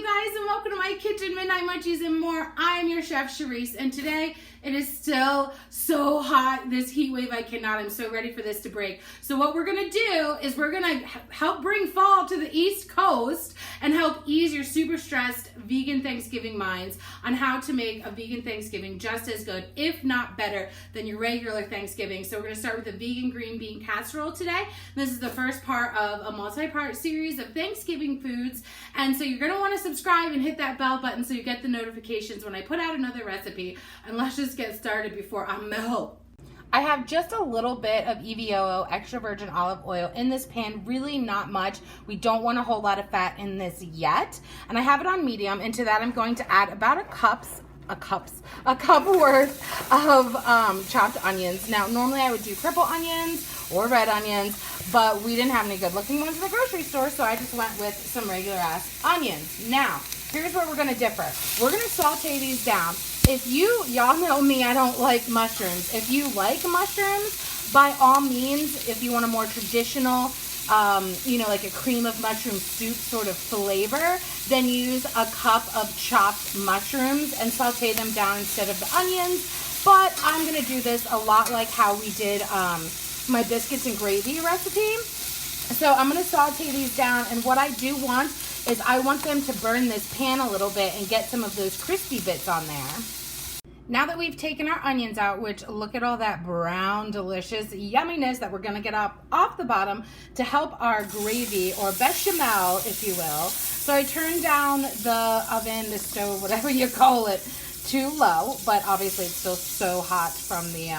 guys, and welcome to my kitchen, Midnight Munchies and more. I am your chef, Charisse, and today it is still so hot, this heat wave, I cannot. I'm so ready for this to break. So what we're gonna do is we're gonna help bring fall to the East Coast and help ease your super stressed vegan Thanksgiving minds on how to make a vegan Thanksgiving just as good, if not better, than your regular Thanksgiving. So we're gonna start with the vegan green bean casserole today. This is the first part of a multi-part series of Thanksgiving foods. And so you're gonna wanna subscribe and hit that bell button so you get the notifications when I put out another recipe. And let's just get started before I melt. I have just a little bit of EVOO, extra virgin olive oil, in this pan, really not much. We don't want a whole lot of fat in this yet. And I have it on medium. Into that I'm going to add about a cup worth of chopped onions. Now normally I would do purple onions or red onions, but we didn't have any good looking ones in the grocery store, so I just went with some regular ass onions. Now, here's where we're gonna differ. We're gonna saute these down. If y'all know me, I don't like mushrooms. If you like mushrooms, by all means, if you want a more traditional, like a cream of mushroom soup sort of flavor, then use a cup of chopped mushrooms and saute them down instead of the onions. But I'm gonna do this a lot like how we did my biscuits and gravy recipe. So I'm gonna saute these down, and what I do want is I want them to burn this pan a little bit and get some of those crispy bits on there. Now that we've taken our onions out, which look at all that brown, delicious yumminess that we're gonna get off the bottom to help our gravy, or bechamel, if you will. So I turned down the oven, the stove, whatever you call it, too low, but obviously it's still so hot from the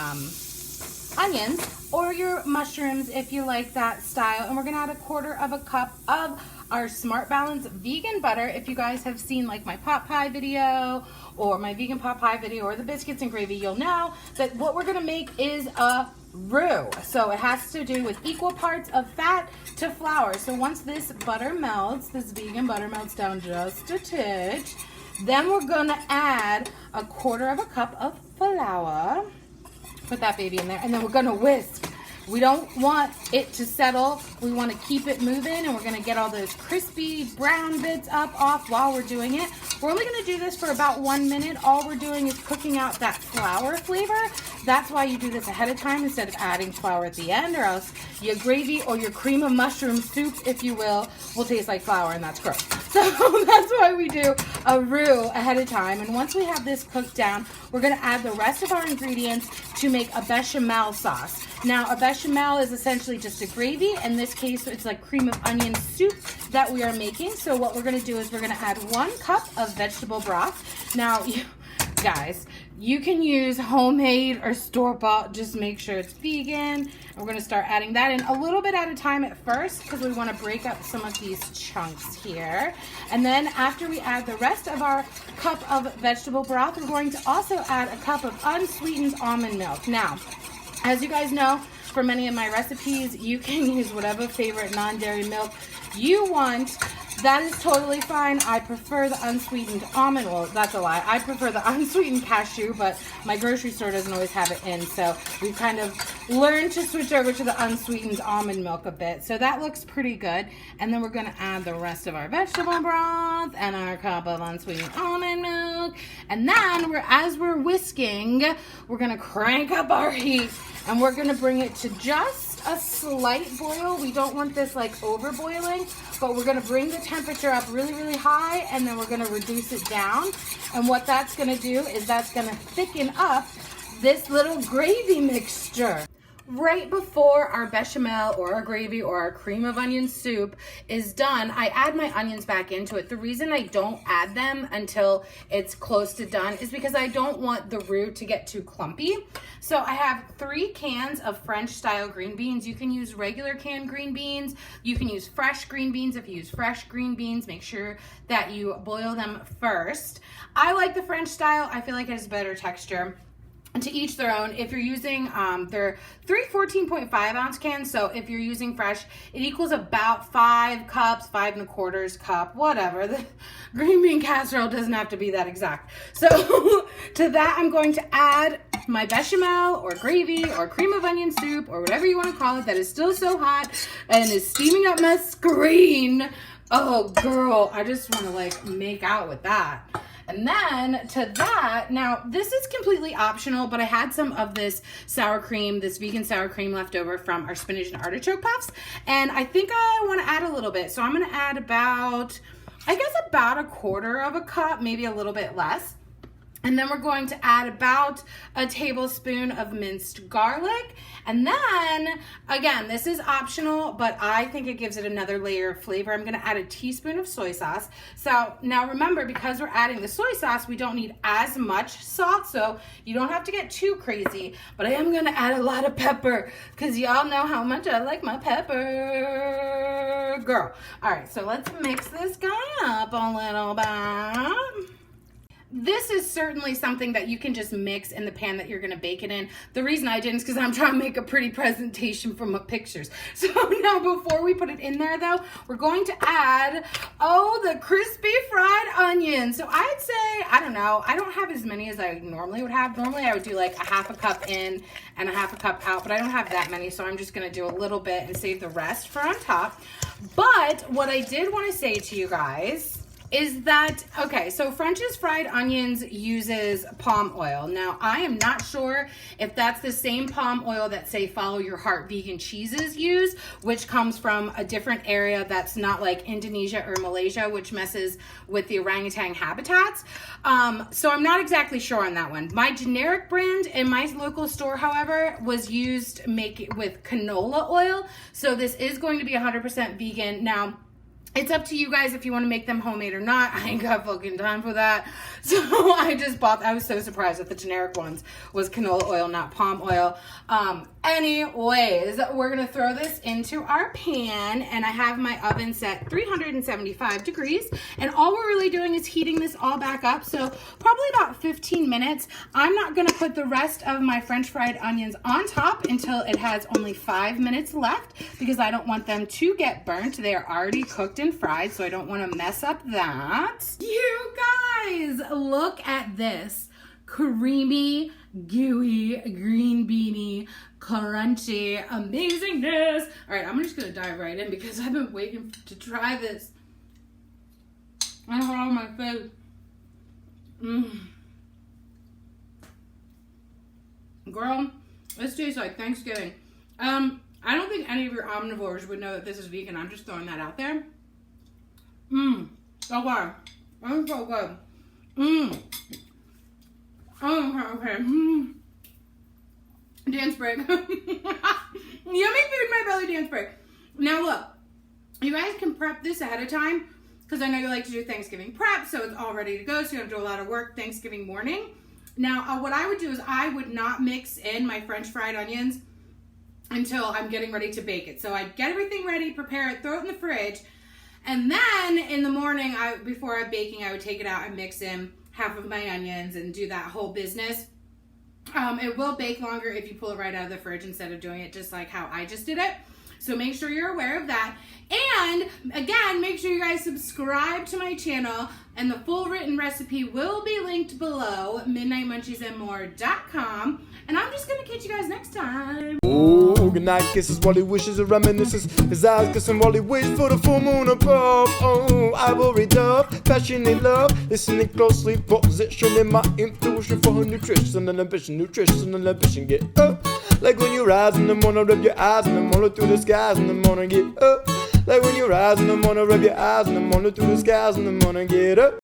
onions, or your mushrooms if you like that style. And we're gonna add a quarter of a cup of our Smart Balance vegan butter. If you guys have seen like my pot pie video or my vegan pot pie video or the biscuits and gravy, you'll know that what we're gonna make is a roux. So it has to do with equal parts of fat to flour. So once this butter melts, this vegan butter melts down just a titch, then we're gonna add a quarter of a cup of flour. Put that baby in there, and then we're gonna whisk. We don't want it to settle. We want to keep it moving, and we're gonna get all those crispy brown bits off while we're doing it. We're only gonna do this for about 1 minute. All we're doing is cooking out that flour flavor. That's why you do this ahead of time instead of adding flour at the end, or else your gravy or your cream of mushroom soup, if you will taste like flour, and that's gross. So that's why we do a roux ahead of time. And once we have this cooked down, we're gonna add the rest of our ingredients to make a bechamel sauce. Now, a bechamel is essentially just a gravy. In this case, it's like cream of onion soup that we are making. So what we're gonna do is we're gonna add 1 cup of vegetable broth. Now, guys, you can use homemade or store-bought, just make sure it's vegan. And we're gonna start adding that in a little bit at a time at first, because we wanna break up some of these chunks here. And then after we add the rest of our cup of vegetable broth, we're going to also add a cup of unsweetened almond milk. Now, as you guys know, for many of my recipes, you can use whatever favorite non-dairy milk you want. That is totally fine. I prefer the unsweetened almond. Well, that's a lie. I prefer the unsweetened cashew, but my grocery store doesn't always have it in. So we kind of learned to switch over to the unsweetened almond milk a bit. So that looks pretty good. And then we're going to add the rest of our vegetable broth and our cup of unsweetened almond milk. And then as we're whisking, we're going to crank up our heat, and we're going to bring it to just a slight boil. We don't want this like over boiling, but we're gonna bring the temperature up really, really high, and then we're gonna reduce it down. And what that's gonna do is that's gonna thicken up this little gravy mixture. Right before our bechamel or our gravy or our cream of onion soup is done, I add my onions back into it. The reason I don't add them until it's close to done is because I don't want the roux to get too clumpy. So I have 3 cans of French style green beans. You can use regular canned green beans. You can use fresh green beans. If you use fresh green beans, make sure that you boil them first. I like the French style. I feel like it has better texture. And to each their own. If you're using, they're 3 14.5 ounce cans, so if you're using fresh, it equals about 5 cups, 5 1/4 cup, whatever. The green bean casserole doesn't have to be that exact. So to that, I'm going to add my bechamel or gravy or cream of onion soup or whatever you want to call it that is still so hot and is steaming up my screen. Oh, girl, I just want to like make out with that. And then to that, now this is completely optional, but I had some of this sour cream, this vegan sour cream left over from our spinach and artichoke puffs. And I think I want to add a little bit. So I'm going to add about, I guess about 1/4 cup, maybe a little bit less. And then we're going to add about a tablespoon of minced garlic. And then, again, this is optional, but I think it gives it another layer of flavor. I'm gonna add a teaspoon of soy sauce. So now remember, because we're adding the soy sauce, we don't need as much salt, so you don't have to get too crazy. But I am gonna add a lot of pepper, because y'all know how much I like my pepper. Girl. All right, so let's mix this guy up a little bit. This is certainly something that you can just mix in the pan that you're gonna bake it in. The reason I didn't is because I'm trying to make a pretty presentation from my pictures. So now before we put it in there though, we're going to add, the crispy fried onions. So I'd say, I don't know, I don't have as many as I normally would have. Normally I would do like 1/2 cup in and 1/2 cup out, but I don't have that many, so I'm just gonna do a little bit and save the rest for on top. But what I did wanna say to you guys is that, okay, so French's Fried Onions uses palm oil. Now, I am not sure if that's the same palm oil that, say, Follow Your Heart vegan cheeses use, which comes from a different area that's not like Indonesia or Malaysia, which messes with the orangutan habitats. So I'm not exactly sure on that one. My generic brand in my local store, however, was used with canola oil. So this is going to be 100% vegan. Now, it's up to you guys if you want to make them homemade or not. I ain't got fucking time for that. So I just bought, I was so surprised that the generic ones was canola oil, not palm oil. Anyways, we're going to throw this into our pan, and I have my oven set 375 degrees. And all we're really doing is heating this all back up. So probably about 15 minutes. I'm not going to put the rest of my French fried onions on top until it has only 5 minutes left, because I don't want them to get burnt. They are already cooked and fried, so I don't want to mess up that. You guys, look at this creamy, gooey, green beanie, crunchy amazingness. All right, I'm just gonna dive right in because I've been waiting to try this. I have it on my face. Girl, this tastes like Thanksgiving. I don't think any of your omnivores would know that this is vegan. I'm just throwing that out there. Oh wow, that's so good. Okay. Dance break. Yummy food in my belly, dance break. Now look, you guys can prep this ahead of time, because I know you like to do Thanksgiving prep, so it's all ready to go, so you don't have to do a lot of work Thanksgiving morning. Now, what I would do is I would not mix in my French fried onions until I'm getting ready to bake it. So I'd get everything ready, prepare it, throw it in the fridge, and then in the morning, before I'm baking, I would take it out and mix in half of my onions and do that whole business. It will bake longer if you pull it right out of the fridge instead of doing it just like how I just did it. So make sure you're aware of that. And again, make sure you guys subscribe to my channel, and the full written recipe will be linked below, midnightmunchiesandmore.com. And I'm just gonna catch you guys next time. Oh, good night kisses while he wishes and reminisces. His eyes kissing while he waits for the full moon above. Oh, ivory dove, passionate love, listening closely, positioning my intuition for her nutrition and ambition, get up. Like when you rise in the morning, rub your eyes in the morning through the skies in the morning, get up. Like when you rise in the morning, rub your eyes in the morning through the skies in the morning, get up.